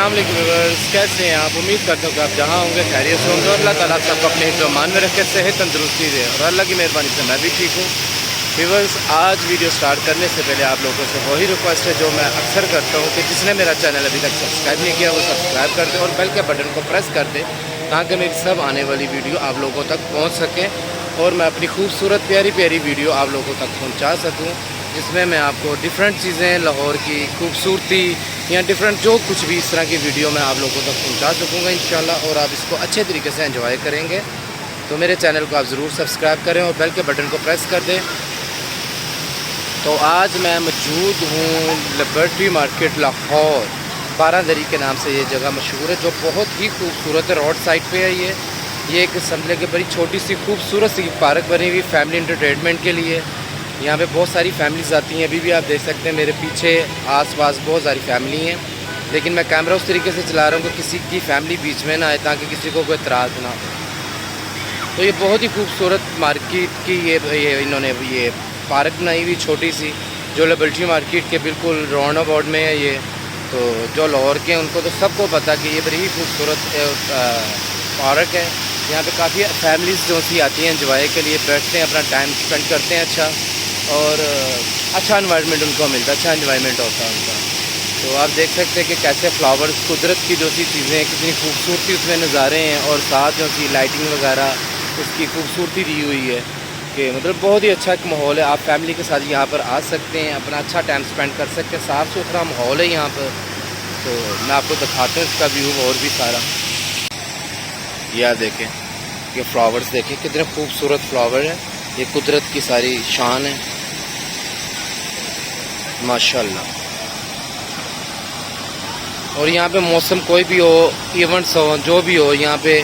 अस्सलाम वालेकुम व्यूअर्स, कैसे हैं आप? उम्मीद करता हूँ कि आप जहाँ होंगे खैरियत से होंगे और अल्लाह ताला सबको अपने हिफ्ज़-ओ-अमान में रखे, सेहत तंदुरुस्ती दे और अल्लाह की मेहरबानी से मैं भी ठीक हूँ। व्यूअर्स, आज वीडियो स्टार्ट करने से पहले आप लोगों से वही रिक्वेस्ट है जो मैं अक्सर करता हूँ कि जिसने मेरा चैनल अभी तक सब्सक्राइब नहीं किया वो सब्सक्राइब कर दे और बेल के बटन को प्रेस कर दे ताकि मेरी सब आने वाली वीडियो आप लोगों तक पहुँच सकें और मैं अपनी खूबसूरत प्यारी प्यारी वीडियो आप लोगों तक पहुँचा सकूँ, जिसमें मैं आपको डिफरेंट चीज़ें, लाहौर की खूबसूरती या डिफरेंट जो कुछ भी इस तरह की वीडियो मैं आप लोगों तक पहुंचा सकूंगा इंशाल्लाह, और आप इसको अच्छे तरीके से एंजॉय करेंगे। तो मेरे चैनल को आप ज़रूर सब्सक्राइब करें और बेल के बटन को प्रेस कर दें। तो आज मैं मौजूद हूँ लिबर्टी मार्केट लाहौर, 12 दरी के नाम से ये जगह मशहूर है, जो बहुत ही खूबसूरत है। रोड साइड पे है ये एक समझ के बड़ी छोटी सी खूबसूरत सी पार्क बनी हुई फैमिली इंटरटेनमेंट के लिए। यहाँ पे बहुत सारी फैमिलीज़ आती हैं, अभी भी आप देख सकते हैं मेरे पीछे आसपास बहुत सारी फैमिली हैं, लेकिन मैं कैमरा उस तरीके से चला रहा हूँ कि किसी की फैमिली बीच में ना आए ताकि किसी को कोई एतराज़ ना हो। तो ये बहुत ही खूबसूरत मार्केट की ये इन्होंने ये पार्क बनाई हुई छोटी सी, जो लिबर्टी मार्केट के बिल्कुल राउंड अबाउट में है ये। तो जो लाहौर के हैं उनको तो सबको पता कि ये बड़ी ही खूबसूरत पार्क है। यहाँ पे काफ़ी फैमिलीज़ जो सी आती हैं एंजॉय के लिए, बैठते हैं, अपना टाइम स्पेंड करते हैं अच्छा, और अच्छा एनवायरनमेंट उनको मिलता है, अच्छा एनवायरनमेंट होता है उनका। तो आप देख सकते हैं कि कैसे फ्लावर्स, कुदरत की जो सी चीज़ें हैं, कितनी खूबसूरती उसमें नज़ारे हैं, और साथ जो सी लाइटिंग वगैरह उसकी खूबसूरती दी हुई है कि मतलब बहुत ही अच्छा एक माहौल है। आप फैमिली के साथ यहाँ पर आ सकते हैं, अपना अच्छा टाइम स्पेंड कर सकते हैं, साफ़ सुथरा माहौल है यहाँ पर। तो मैं आपको दिखाता हूँ इसका व्यू और भी सारा। यह देखें, ये फ्लावर्स देखें कितने खूबसूरत फ्लावर है, ये कुदरत की सारी शान है माशाल्लाह। और यहाँ पे मौसम कोई भी हो, इवेंट्स हो, जो भी हो, यहाँ पे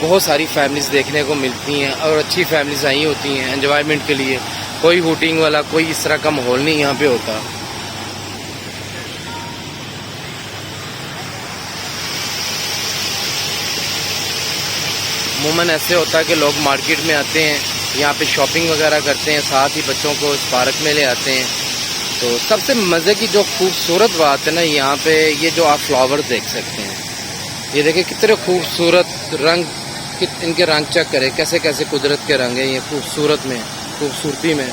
बहुत सारी फैमिलीज़ देखने को मिलती हैं और अच्छी फैमिलीज़ आई होती हैं एंजॉयमेंट के लिए। कोई हुटिंग वाला, कोई इस तरह का माहौल नहीं यहाँ पे होता। अमूमन ऐसे होता है कि लोग मार्केट में आते हैं, यहाँ पे शॉपिंग वगैरह करते हैं, साथ ही बच्चों को इस पार्क में ले आते हैं। तो सबसे मज़े की जो खूबसूरत बात है ना, यहाँ पे ये जो आप फ्लावर देख सकते हैं, ये देखिए कितने खूबसूरत रंग, इनके रंग चेक करें कैसे कैसे कुदरत के रंग हैं ये खूबसूरत में, खूबसूरती में।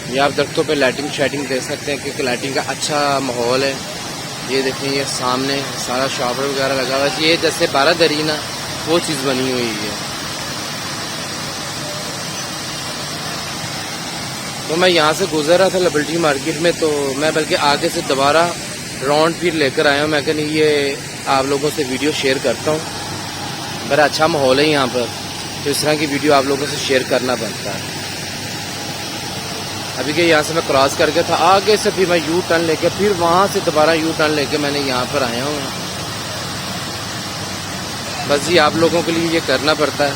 ये आप दरख्तों पे लाइटिंग शाइटिंग देख सकते हैं क्योंकि लाइटिंग का अच्छा माहौल है। ये देखें, ये सामने सारा शॉवर वगैरह लगा हुआ है, ये जैसे 12 दरी ना वो चीज़ बनी हुई है। तो मैं यहाँ से गुजर रहा था लिबर्टी मार्केट में, तो मैं बल्कि आगे से दोबारा राउंड फिर लेकर आया हूँ। मैं कहा नहीं, ये आप लोगों से वीडियो शेयर करता हूँ, बड़ा अच्छा माहौल है यहाँ पर, तो इस तरह की वीडियो आप लोगों से शेयर करना बनता है। अभी के यहाँ से मैं क्रॉस करके था, आगे से फिर मैं यू टर्न लेके, फिर वहाँ से दोबारा यू टर्न लेके मैंने यहाँ पर आया हूँ। बस ये आप लोगों के लिए ये करना पड़ता है,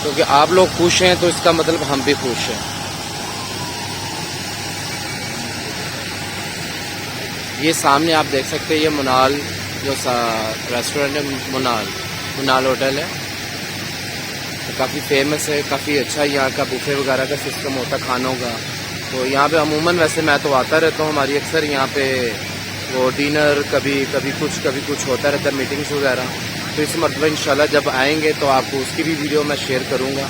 क्योंकि आप लोग खुश हैं तो इसका मतलब हम भी खुश हैं। ये सामने आप देख सकते हैं, ये मुनाल जो रेस्टोरेंट है, मुनाल होटल है, तो काफ़ी फेमस है, काफ़ी अच्छा यहाँ का बुफे वगैरह का सिस्टम होता है खानों का। तो यहाँ पे अमूमन वैसे मैं तो आता रहता हूँ, हमारी अक्सर यहाँ पे वो डिनर कभी कुछ होता रहता है, मीटिंग्स वगैरह। तो इस मरतबा इंशाल्लाह जब आएंगे तो आपको उसकी भी वीडियो मैं शेयर करूँगा।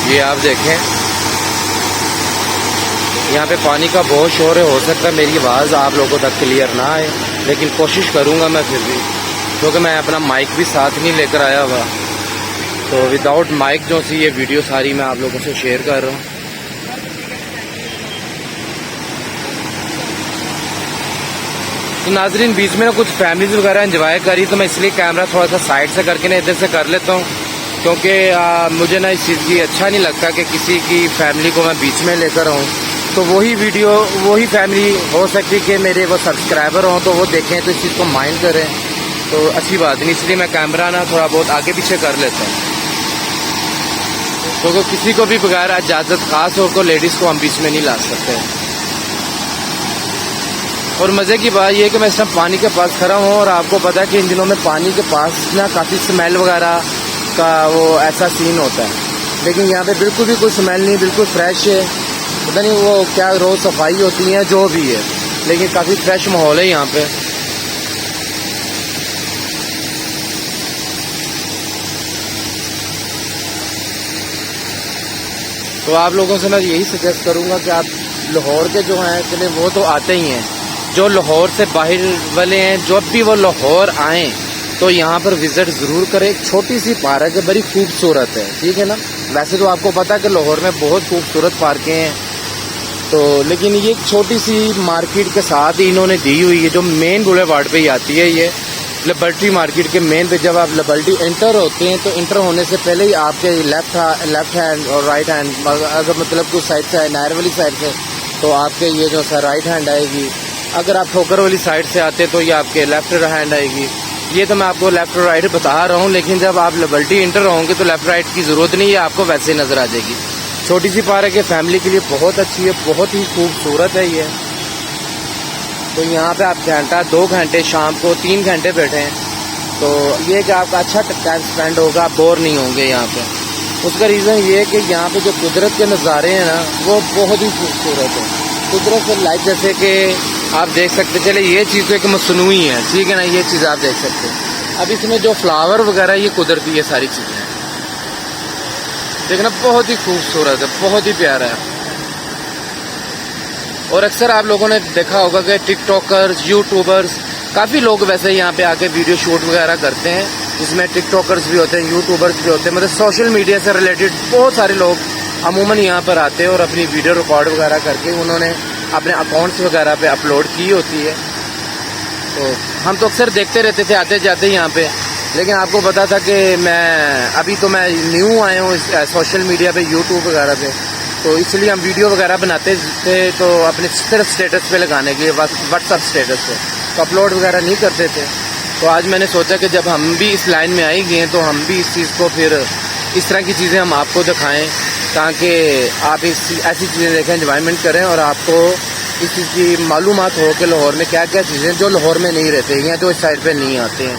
ये आप देखें, यहाँ पे पानी का बहुत शोर है, हो सकता है मेरी आवाज़ आप लोगों तक क्लियर ना आए, लेकिन कोशिश करूँगा मैं फिर भी, क्योंकि मैं अपना माइक भी साथ नहीं लेकर आया हुआ। तो विदाउट माइक जो सी ये वीडियो सारी मैं आप लोगों से शेयर कर रहा हूँ। तो नाजरीन, बीच में ना कुछ फैमिलीज वगैरह एंजॉय करी, तो मैं इसलिए कैमरा थोड़ा सा साइड से करके ना इधर से कर लेता हूँ, क्योंकि मुझे ना इस चीज़ की अच्छा नहीं लगता कि किसी की फैमिली को मैं बीच में लेकर आऊँ। तो वही वीडियो वही फैमिली हो सकती कि मेरे वो सब्सक्राइबर हों तो वो देखें, तो इस चीज़ को माइंड करें, तो अच्छी बात नहीं। इसलिए मैं कैमरा ना थोड़ा बहुत आगे पीछे कर लेता हूँ, तो किसी को भी बगैर इजाज़त, खास होकर लेडीज़ को हम बीच में नहीं ला सकते। और मज़े की बात यह है कि मैं इस टाइम पानी के पास खड़ा हूँ और आपको पता है कि इन दिनों में पानी के पास ना काफ़ी स्मेल वगैरह का वो ऐसा सीन होता है, लेकिन यहाँ पे बिल्कुल भी कोई स्मेल नहीं, बिल्कुल फ्रेश है। पता नहीं वो क्या रोज़ सफाई होती है जो भी है, लेकिन काफ़ी फ्रेश माहौल है यहाँ पे। तो आप लोगों से मैं यही सजेस्ट करूँगा कि आप लाहौर के जो हैं चले वो तो आते ही हैं, जो लाहौर से बाहर वाले हैं जब भी वो लाहौर आएँ तो यहाँ पर विज़िट ज़रूर करें। एक छोटी सी पार्क है, बड़ी खूबसूरत है, ठीक है ना। वैसे तो आपको पता है कि लाहौर में बहुत खूबसूरत पार्कें हैं, तो लेकिन ये एक छोटी सी मार्केट के साथ ही इन्होंने दी हुई है, जो मेन बुलेवार्ड पे ही आती है। ये लिबर्टी मार्केट के मेन पे जब आप लिबर्टी एंटर होते हैं तो इंटर होने से पहले ही आपके लेफ्ट हैंड और राइट हैंड, अगर मतलब कुछ साइड से है नायर वाली साइड से तो आपके ये जो सा राइट हैंड आएगी। अगर आप ठोकर वाली साइड से आते तो ये आपके लेफ्ट हैंड आएगी। ये तो मैं आपको लेफ्ट और राइट बता रहा हूँ, लेकिन जब आप लिबर्टी इंटर होंगे तो लेफ्ट राइट की ज़रूरत नहीं है, आपको वैसे ही नज़र आ जाएगी। छोटी सी पार्क है, फैमिली के लिए बहुत अच्छी है, बहुत ही खूबसूरत है ये। तो यहाँ पे आप घंटा 2 घंटे, शाम को 3 घंटे बैठें तो ये कि आपका अच्छा टाइम स्पेंड होगा, आप बोर नहीं होंगे यहाँ पे। उसका रीज़न ये है कि यहाँ पे जो कुदरत के नज़ारे हैं ना वो बहुत ही खूबसूरत है। कुदरत से लाइक जैसे कि आप देख सकते, चले ये चीज़ तो एक मसनूई है, ठीक है ना, ये चीज़ आप देख सकते हैं। अब इसमें जो फ्लावर वगैरह ये कुदरती है सारी चीज़ें, देखना बहुत ही खूबसूरत है, बहुत ही प्यारा है। और अक्सर आप लोगों ने देखा होगा कि टिकटॉकर्स, यूट्यूबर्स, काफ़ी लोग वैसे यहाँ पे आके वीडियो शूट वगैरह करते हैं, जिसमें टिकटॉकर्स भी होते हैं, यूट्यूबर्स भी होते हैं, मतलब सोशल मीडिया से रिलेटेड बहुत सारे लोग अमूमन यहाँ पर आते हैं और अपनी वीडियो रिकॉर्ड वगैरह करके उन्होंने अपने अकाउंट्स वगैरह पे अपलोड की होती है। तो हम तो अक्सर देखते रहते थे आते जाते यहाँ पे, लेकिन आपको पता था कि मैं न्यू आया हूँ इस सोशल मीडिया पे, यूट्यूब वगैरह पे, तो इसलिए हम वीडियो वगैरह बनाते थे तो अपने सिर्फ स्टेटस पे लगाने के लिए, व्हाट्सअप स्टेटस पे, तो अपलोड वगैरह नहीं करते थे। तो आज मैंने सोचा कि जब हम भी इस लाइन में आई गए तो हम भी इस चीज़ को फिर इस तरह की चीज़ें हम आपको दिखाएं, ताकि आप ऐसी चीज़ें देखें, एंजॉयमेंट करें और आपको इस चीज़ की मालूमात हो कि लाहौर में क्या क्या चीज़ें जो लाहौर में नहीं रहते हैं, जो इस साइड पे नहीं आते हैं।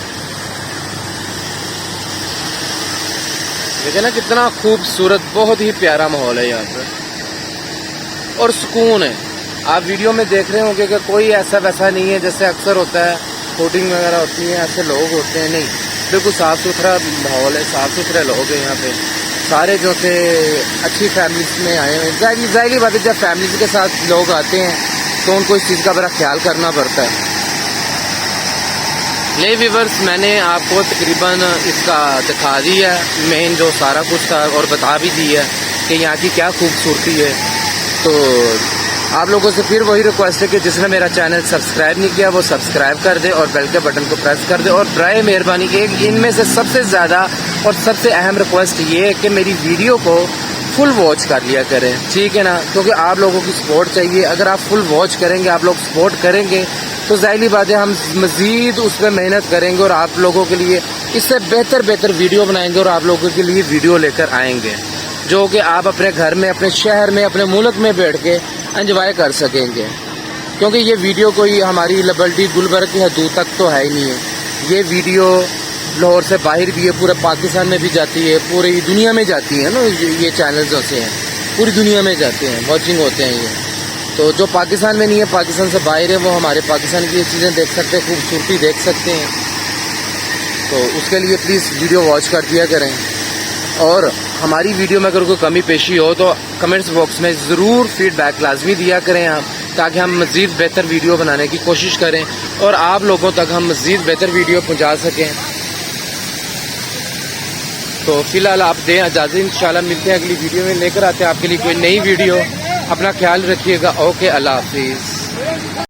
देखिए ना कितना खूबसूरत, बहुत ही प्यारा माहौल है यहाँ पे और सुकून है। आप वीडियो में देख रहे होंगे कि कोई ऐसा वैसा नहीं है जैसे अक्सर होता है, शूटिंग वगैरह होती है, ऐसे लोग होते हैं, नहीं, बिल्कुल साफ़ सुथरा माहौल है, साफ़ सुथरे लोग हैं यहाँ पे। सारे जो थे अच्छी फैमिलीज में आए हैं। ज़ाहिर बात है, जब फैमिलीज के साथ लोग आते हैं तो उनको इस चीज़ का बड़ा ख्याल करना पड़ता है। ले व्यूअर्स, मैंने आपको तकरीबन इसका दिखा दिया है मेन जो सारा कुछ था, और बता भी दिया है कि यहाँ की क्या खूबसूरती है। तो आप लोगों से फिर वही रिक्वेस्ट है कि जिसने मेरा चैनल सब्सक्राइब नहीं किया वो सब्सक्राइब कर दे और बेल के बटन को प्रेस कर दे। और बराए मेहरबानी की इनमें से सबसे ज़्यादा और सबसे अहम रिक्वेस्ट ये है कि मेरी वीडियो को फुल वॉच कर लिया करें, ठीक है ना, क्योंकि आप लोगों की सपोर्ट चाहिए। अगर आप फुल वॉच करेंगे, आप लोग सपोर्ट करेंगे तो ज़ाहिर बात है हम मज़ीद उस पर मेहनत करेंगे और आप लोगों के लिए इससे बेहतर वीडियो बनाएंगे और आप लोगों के लिए वीडियो लेकर आएंगे जो कि आप अपने घर में, अपने शहर में, अपने मुल्क में बैठ के एंजॉय कर सकेंगे। क्योंकि ये वीडियो कोई हमारी लिबर्टी गुलबर्ग की हदूद तक तो है ही नहीं है, ये वीडियो लाहौर से बाहर भी है, पूरे पाकिस्तान में भी जाती है, पूरी दुनिया में जाती है ना। ये चैनल्स होते हैं पूरी दुनिया में जाते हैं, वॉचिंग होते हैं ये। तो जो पाकिस्तान में नहीं है, पाकिस्तान से बाहर है, वो हमारे पाकिस्तान की ये चीज़ें देख सकते हैं, खूबसूरती देख सकते हैं। तो उसके लिए प्लीज़ वीडियो वॉच कर दिया करें। और हमारी वीडियो में अगर कोई कमी पेशी हो तो कमेंट्स बॉक्स में ज़रूर फीडबैक लाजमी दिया करें आप, ताकि हम मज़ीद बेहतर वीडियो बनाने की कोशिश करें और आप लोगों तक हम मज़ीद बेहतर वीडियो पहुंचा सकें। तो फिलहाल आप दें इजाज़त, इंशाल्लाह मिलते हैं अगली वीडियो में, लेकर आते हैं आपके लिए कोई नई वीडियो। अपना ख्याल रखिएगा। ओके, अल्लाह हाफिज़।